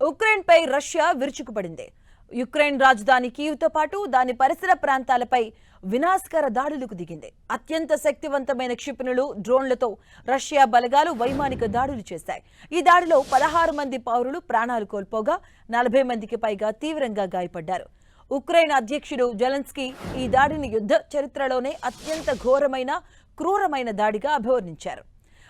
ఉక్రెయిన్పై Russia విరుచుకుపడింది. Ukraine రాజధాని కీవ్తో పాటు దాని పరిసర ప్రాంతాలపై వినాశకర దాడులకు దిగింది. అత్యంత శక్తివంతమైన క్షిపణులు, డ్రోన్లతో రష్యా బలగాలు వైమానిక దాడులు చేశాయి. ఈ దాడిలో 16 మంది పౌరులు ప్రాణాలు కోల్పోగా 40 మందికి పైగా తీవ్రంగా గాయపడ్డారు. ఉక్రెయిన్ అధ్యక్షుడు జెలెన్స్కీ ఈ దాడిని యుద్ధ చరిత్రలోనే అత్యంత ఘోరమైన, క్రూరమైన దాడిగా అభివర్ణించారు.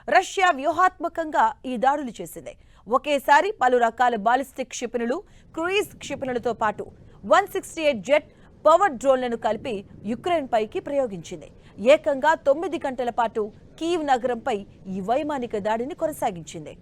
రష్యా వ్యూహాత్మకంగా ఈ దాడులు చేసింది. ఒకేసారి పలు రకాల బాలిస్టిక్ క్షిపణులు, క్రూయిజ్ క్షిపణులతో పాటు 168 జెట్ పవర్ డ్రోన్లను కలిపి యుక్రెయిన్ పైకి ప్రయోగించింది. ఏకంగా 9 గంటల పాటు కీవ్ నగరంపై ఈ వైమానిక దాడిని కొనసాగించింది.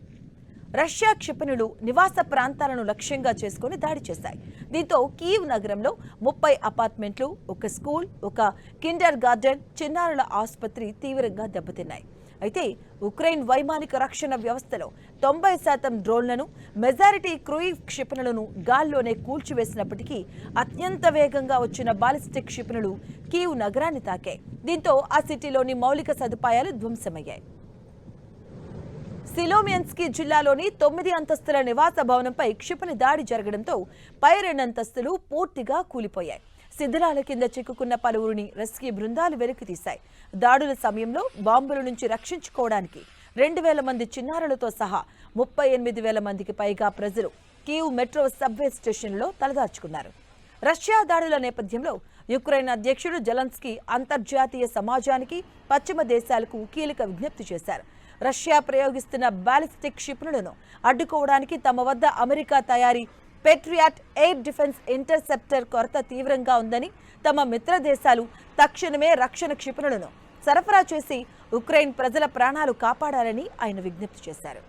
రష్యా క్షిపణులు నివాస ప్రాంతాలను లక్ష్యంగా చేసుకుని దాడి చేశాయి. దీంతో కీవ్ నగరంలో 30 అపార్ట్మెంట్లు, ఒక స్కూల్, ఒక కిండర్ గార్డెన్, చిన్నారుల ఆసుపత్రి తీవ్రంగా దెబ్బతిన్నాయి. అయితే ఉక్రెయిన్ వైమానిక రక్షణ వ్యవస్థలో 90% డ్రోన్లను, మెజారిటీ క్రూయిజ్ క్షిపణులను గాల్లోనే కూల్చివేసినప్పటికీ అత్యంత వేగంగా వచ్చిన బాలిస్టిక్ క్షిపణులు కీవ్ నగరాన్ని తాకాయి. దీంతో ఆ సిటీలోని మౌలిక సదుపాయాలు ధ్వంసమయ్యాయి. సిలోమియన్స్కీ జిల్లాలోని 9 అంతస్తుల నివాస భవనంపై క్షిపణి దాడి జరగడంతో పై 2 అంతస్తులు పూర్తిగా కూలిపోయాయి. శిథిలాల కింద చిక్కుకున్న పలువురిని రెస్క్యూ బృందాలు వెలికితీశాయి. దాడుల సమయంలో బాంబుల నుంచి రక్షించుకోవడానికి 2000 మంది చిన్నారులతో సహా 38,000 మందికి పైగా ప్రజలు కీవ్ మెట్రో సబ్వే స్టేషన్లో తలదాచుకున్నారు. రష్యా దాడుల నేపథ్యంలో యుక్రెయిన్ అధ్యక్షుడు జెలెన్స్కీ అంతర్జాతీయ సమాజానికి, పశ్చిమ దేశాలకు కీలక విజ్ఞప్తి చేశారు. రష్యా ప్రయోగిస్తున్న బాలిస్టిక్ క్షిపణులను అడ్డుకోవడానికి తమ వద్ద అమెరికా తయారీ పేట్రియాట్ ఎయిర్ డిఫెన్స్ ఇంటర్సెప్టర్ కొరత తీవ్రంగా ఉందని, తమ మిత్ర దేశాలు తక్షణమే రక్షణ క్షిపణులను సరఫరా చేసి ఉక్రెయిన్ ప్రజల ప్రాణాలు కాపాడాలని ఆయన విజ్ఞప్తి చేశారు.